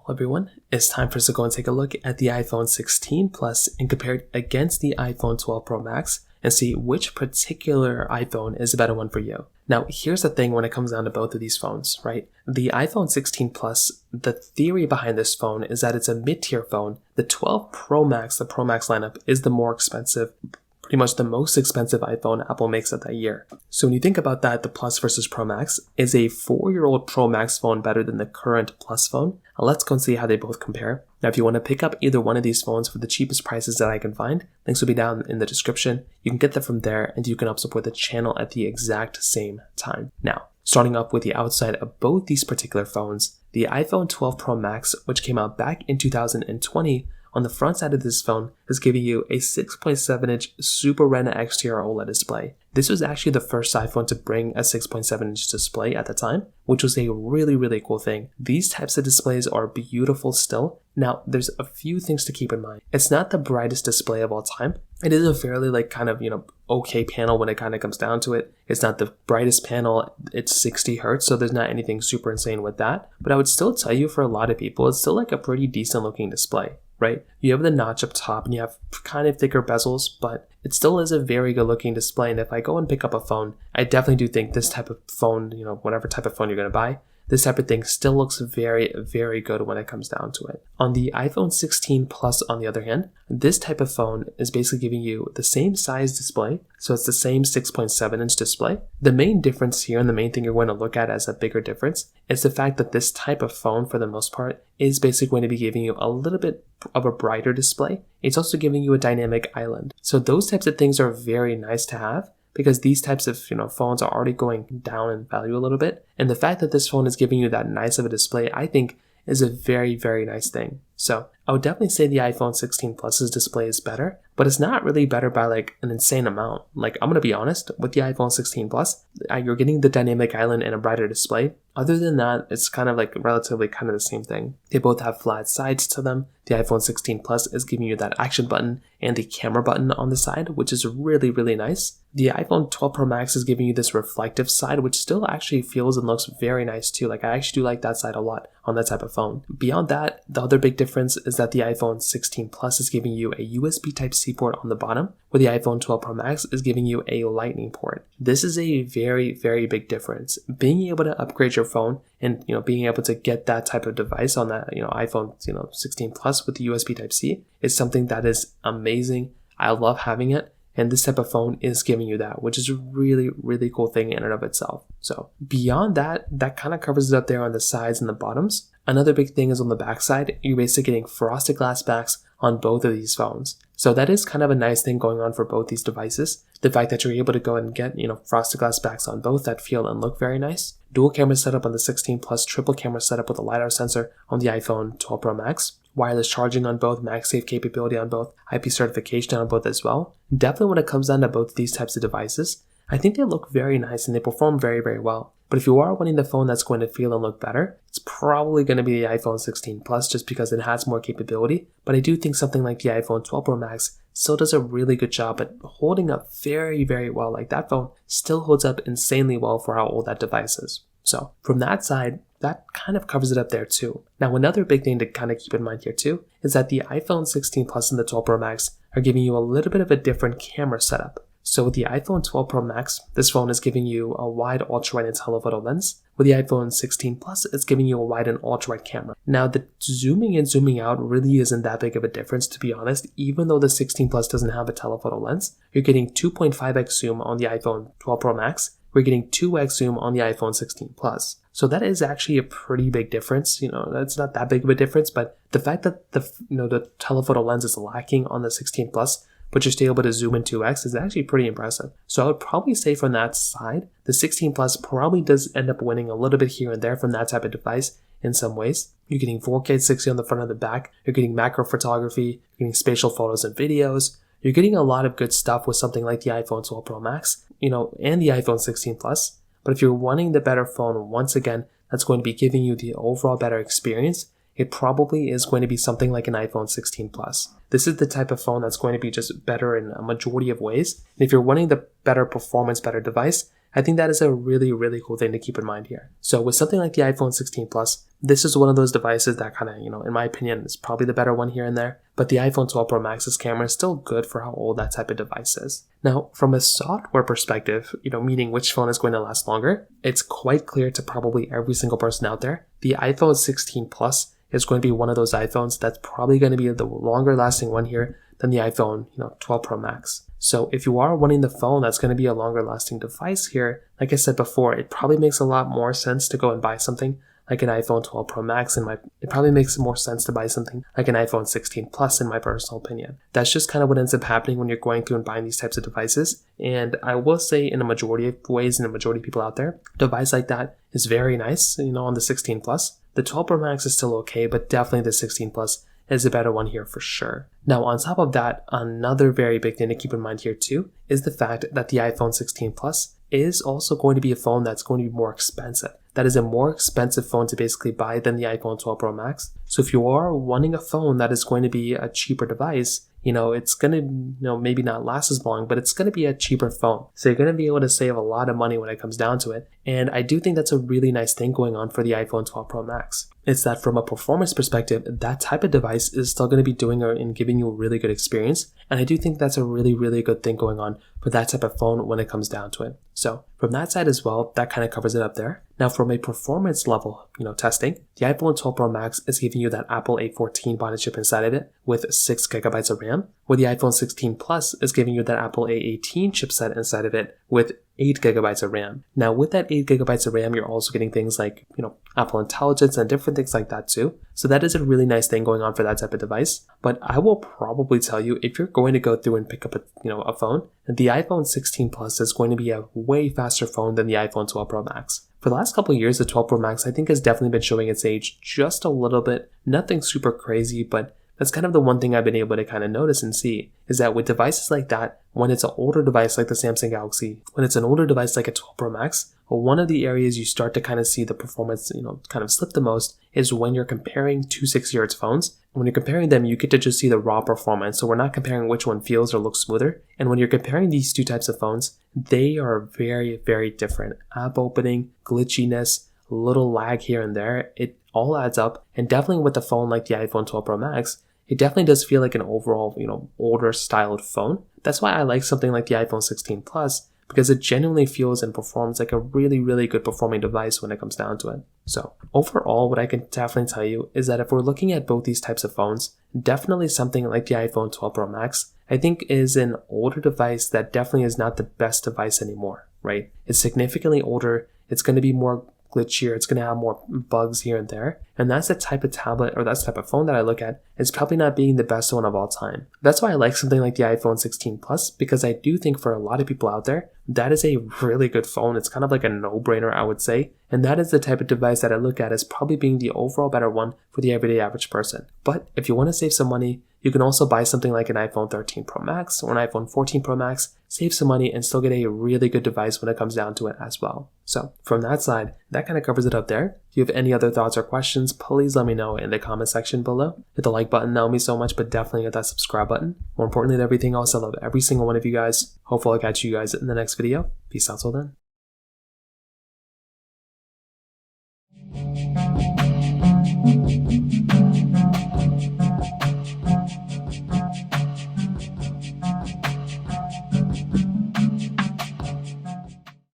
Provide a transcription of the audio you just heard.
Hello everyone, it's time for us to go and take a look at the iPhone 16 Plus and compare it against the iPhone 12 Pro Max and see which particular iPhone is the better one for you. Now, here's the thing when it comes down to both of these phones, right? The iPhone 16 Plus, the theory behind this phone is that it's a mid-tier phone. The 12 Pro Max, the Pro Max lineup, is the more expensive, pretty much the most expensive iPhone Apple makes of that year. So when you think about that, the Plus versus Pro Max, is a 4-year-old Pro Max phone better than the current Plus phone? Now let's go and see how they both compare. Now if you want to pick up either one of these phones for the cheapest prices that I can find, links will be down in the description. You can get them from there and you can help support the channel at the exact same time. Now, starting off with the outside of both these particular phones, the iPhone 12 Pro Max, which came out back in 2020, on the front side of this phone is giving you a 6.7-inch Super Retina XDR OLED display. This was actually the first iPhone to bring a 6.7-inch display at the time, which was a really cool thing. These types of displays are beautiful still. Now, there's a few things to keep in mind. It's not the brightest display of all time. It is a fairly okay panel when it kind of comes down to it. It's not the brightest panel. It's 60 Hertz, so there's not anything super insane with that. But I would still tell you, for a lot of people, it's still like a pretty decent looking display. Right? You have the notch up top and you have kind of thicker bezels, but it still is a very good looking display. And if I go and pick up a phone, I definitely do think this type of phone, whatever type of phone you're going to buy, this type of thing still looks very good when it comes down to it. On the iPhone 16 Plus, on the other hand, this type of phone is basically giving you the same size display. So it's the same 6.7-inch display. The main difference here, and the main thing you're going to look at as a bigger difference, is the fact that this type of phone, for the most part, is basically going to be giving you a little bit of a brighter display. It's also giving you a dynamic island. So those types of things are very nice to have, because these types of phones are already going down in value a little bit. And the fact that this phone is giving you that nice of a display, I think, is a very nice thing. So I would definitely say the iPhone 16 Plus's display is better, but it's not really better by an insane amount. I'm going to be honest, with the iPhone 16 Plus, you're getting the dynamic island and a brighter display. Other than that, it's kind of relatively kind of the same thing. They both have flat sides to them. The iPhone 16 Plus is giving you that action button and the camera button on the side, which is really nice. The iPhone 12 Pro Max is giving you this reflective side, which still actually feels and looks very nice too. I actually do like that side a lot on that type of phone. Beyond that, the other big difference is that the iPhone 16 Plus is giving you a USB Type-C port on the bottom, where the iPhone 12 Pro Max is giving you a Lightning port. This is a very big difference. Being able to upgrade your phone and being able to get that type of device on that iPhone 16 Plus with the USB Type-C is something that is amazing. I love having it, and this type of phone is giving you that, which is a really cool thing in and of itself. So beyond that, that kind of covers it up there on the sides and the bottoms. Another big thing is on the back side, you're basically getting frosted glass backs on both of these phones. So that is kind of a nice thing going on for both these devices. The fact that you're able to go and get, frosted glass backs on both that feel and look very nice. Dual camera setup on the 16 Plus, triple camera setup with a LiDAR sensor on the iPhone 12 Pro Max. Wireless charging on both, MagSafe capability on both, IP certification on both as well. Definitely when it comes down to both these types of devices, I think they look very nice and they perform very well. But if you are wanting the phone that's going to feel and look better, it's probably going to be the iPhone 16 Plus just because it has more capability. But I do think something like the iPhone 12 Pro Max still does a really good job at holding up very well. That phone still holds up insanely well for how old that device is. So from that side, that kind of covers it up there too. Now, another big thing to kind of keep in mind here too is that the iPhone 16 Plus and the 12 Pro Max are giving you a little bit of a different camera setup. So with the iPhone 12 Pro Max, this phone is giving you a wide ultra-wide and telephoto lens. With the iPhone 16 Plus, it's giving you a wide and ultra-wide camera. Now, the zooming in, zooming out really isn't that big of a difference, to be honest. Even though the 16 Plus doesn't have a telephoto lens, you're getting 2.5x zoom on the iPhone 12 Pro Max. We're getting 2x zoom on the iPhone 16 Plus. So that is actually a pretty big difference. That's not that big of a difference, but the fact that the telephoto lens is lacking on the 16 Plus, but you're still able to zoom in 2x is actually pretty impressive. So I would probably say from that side, the 16 Plus probably does end up winning a little bit here and there from that type of device in some ways. You're getting 4K 60 on the front and the back. You're getting macro photography. You're getting spatial photos and videos. You're getting a lot of good stuff with something like the iPhone 12 Pro Max, and the iPhone 16 Plus. But if you're wanting the better phone, once again, that's going to be giving you the overall better experience, it probably is going to be something like an iPhone 16 Plus. This is the type of phone that's going to be just better in a majority of ways. And if you're wanting the better performance, better device, I think that is a really cool thing to keep in mind here. So with something like the iPhone 16 Plus, This is one of those devices that kind of, in my opinion, is probably the better one here and there, but the iPhone 12 Pro Max's camera is still good for how old that type of device is. Now, from a software perspective, meaning which phone is going to last longer, it's quite clear to probably every single person out there, the iPhone 16 Plus is going to be one of those iPhones that's probably going to be the longer lasting one here than the iPhone 12 Pro Max. So if you are wanting the phone that's going to be a longer lasting device here, like I said before, it probably makes a lot more sense to go and buy something like an iPhone 12 Pro Max. It probably makes more sense to buy something like an iPhone 16 Plus in my personal opinion. That's just kind of what ends up happening when you're going through and buying these types of devices. And I will say in a majority of ways, in a majority of people out there, a device like that is very nice, on the 16 Plus. The 12 Pro Max is still okay, but definitely the 16 Plus is a better one here for sure. Now, on top of that, another very big thing to keep in mind here too is the fact that the iPhone 16 Plus is also going to be a phone that's going to be more expensive. That is a more expensive phone to basically buy than the iPhone 12 Pro Max. So if you are wanting a phone that is going to be a cheaper device, it's going to, maybe not last as long, but it's going to be a cheaper phone. So you're going to be able to save a lot of money when it comes down to it. And I do think that's a really nice thing going on for the iPhone 12 Pro Max. It's that from a performance perspective, that type of device is still going to be doing and giving you a really good experience. And I do think that's a really, really good thing going on for that type of phone when it comes down to it. So from that side as well, that kind of covers it up there. Now from a performance level, testing, the iPhone 12 Pro Max is giving you that Apple A14 body chip inside of it with 6GB of RAM, where the iPhone 16 Plus is giving you that Apple A18 chipset inside of it with 8GB of RAM. Now with that 8GB of RAM, you're also getting things like, Apple Intelligence and different things like that too. So that is a really nice thing going on for that type of device. But I will probably tell you, if you're going to go through and pick up a phone, the iPhone 16 Plus is going to be a way faster phone than the iPhone 12 Pro Max. For the last couple of years, the 12 Pro Max I think has definitely been showing its age just a little bit. Nothing super crazy, but that's kind of the one thing I've been able to kind of notice and see is that with devices like that, when it's an older device like the Samsung Galaxy, when it's an older device like a 12 Pro Max, one of the areas you start to kind of see the performance, kind of slip the most is when you're comparing two 6GHz phones. When you're comparing them, you get to just see the raw performance. So we're not comparing which one feels or looks smoother. And when you're comparing these two types of phones, they are very, very different. App opening, glitchiness, little lag here and there, it all adds up. And definitely with a phone like the iPhone 12 Pro Max, it definitely does feel like an overall, older styled phone. That's why I like something like the iPhone 16 Plus, because it genuinely feels and performs like a really, really good performing device when it comes down to it. So overall, what I can definitely tell you is that if we're looking at both these types of phones, definitely something like the iPhone 12 Pro Max, I think is an older device that definitely is not the best device anymore, right? It's significantly older. It's going to be more glitchier. It's going to have more bugs here and there. And that's the type of tablet or that's the type of phone that I look at is probably not being the best one of all time. That's why I like something like the iPhone 16 Plus, because I do think for a lot of people out there, that is a really good phone. It's kind of like a no-brainer, I would say. And that is the type of device that I look at as probably being the overall better one for the everyday average person. But if you want to save some money, you can also buy something like an iPhone 13 Pro Max or an iPhone 14 Pro Max, save some money, and still get a really good device when it comes down to it as well. So from that side, that kind of covers it up there. If you have any other thoughts or questions, please let me know in the comment section below. Hit the like button, that would mean so much, but definitely hit that subscribe button. More importantly than everything else, I love every single one of you guys. Hopefully I'll catch you guys in the next video. Peace out till then.